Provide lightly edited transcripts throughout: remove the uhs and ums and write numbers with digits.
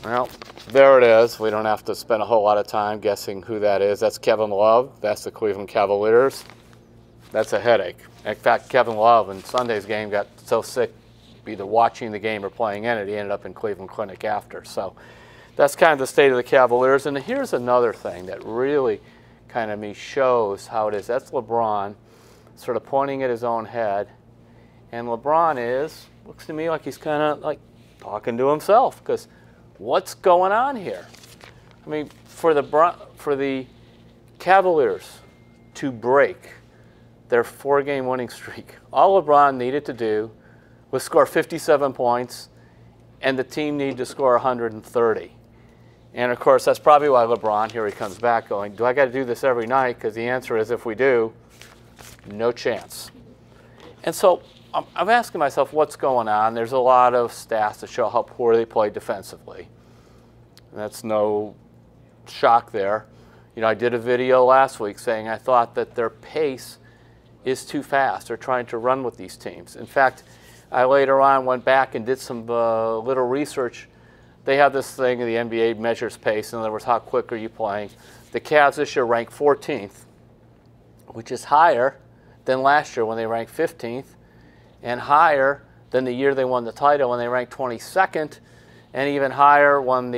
Well, there it is. We don't have to spend a whole lot of time guessing who that is. That's Kevin Love. That's the Cleveland Cavaliers. That's a headache. In fact, Kevin Love in Sunday's game got so sick either watching the game or playing in it, he ended up in Cleveland Clinic after. So that's kind of the state of the Cavaliers. And here's another thing that really kind of shows how it is. That's LeBron sort of pointing at his own head. And LeBron looks to me like he's kind of like talking to himself, because what's going on here? I mean, for the Cavaliers to break their 4-game winning streak, all LeBron needed to do was score 57 points, and the team needed to score 130. And of course, that's probably why LeBron, here he comes back going, do I got to do this every night? Because the answer is, if we do, no chance. And so I'm asking myself, what's going on? There's a lot of stats that show how poor they played defensively. And that's no shock there. You know, I did a video last week saying I thought that their pace is too fast. They're trying to run with these teams. In fact, I later on went back and did some little research. They have this thing, the NBA measures pace. In other words, how quick are you playing? The Cavs this year ranked 14th, which is higher than last year when they ranked 15th, and higher than the year they won the title when they ranked 22nd, and even higher when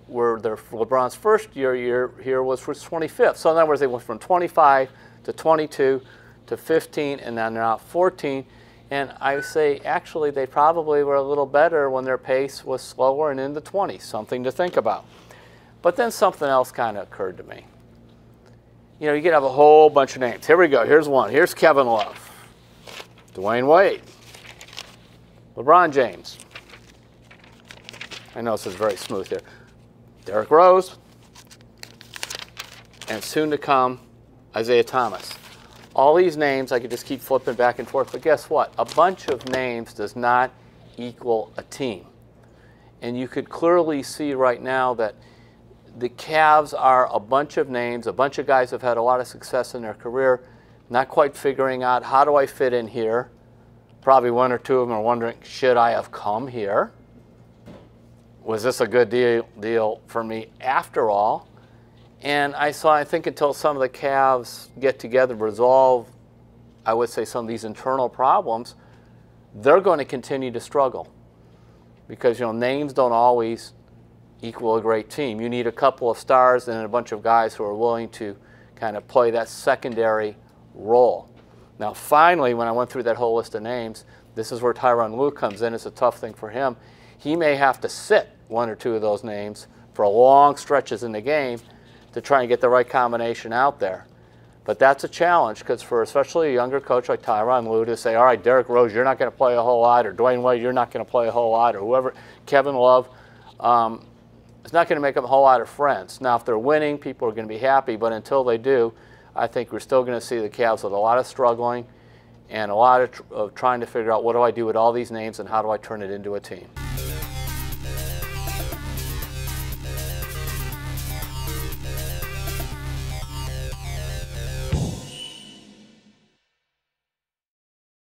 LeBron's first year here was for 25th. So in other words, they went from 25 to 22 to 15, and then they're now 14. And I say, actually, they probably were a little better when their pace was slower and in the 20s, something to think about. But then something else kind of occurred to me. You know, you could have a whole bunch of names. Here we go. Here's one. Here's Kevin Love, Dwayne Wade, LeBron James. I know this is very smooth here. Derrick Rose, and soon to come, Isaiah Thomas. All these names, I could just keep flipping back and forth, but guess what? A bunch of names does not equal a team. And you could clearly see right now that the Cavs are a bunch of names, a bunch of guys who have had a lot of success in their career, not quite figuring out, how do I fit in here? Probably one or two of them are wondering, should I have come here? Was this a good deal for me after all? And I think until some of the Cavs get together, resolve, I would say, some of these internal problems, they're going to continue to struggle. Because, you know, names don't always equal a great team. You need a couple of stars and a bunch of guys who are willing to kind of play that secondary role. Now, finally, when I went through that whole list of names, this is where Tyronn Lue comes in. It's a tough thing for him. He may have to sit one or two of those names for long stretches in the game to try and get the right combination out there. But that's a challenge, because for especially a younger coach like Tyronn Lue to say, all right, Derrick Rose, you're not going to play a whole lot, or Dwayne Wade, you're not going to play a whole lot, or whoever, Kevin Love, it's not going to make them a whole lot of friends. Now, if they're winning, people are going to be happy, but until they do, I think we're still going to see the Cavs with a lot of struggling and a lot of trying to figure out, what do I do with all these names and how do I turn it into a team?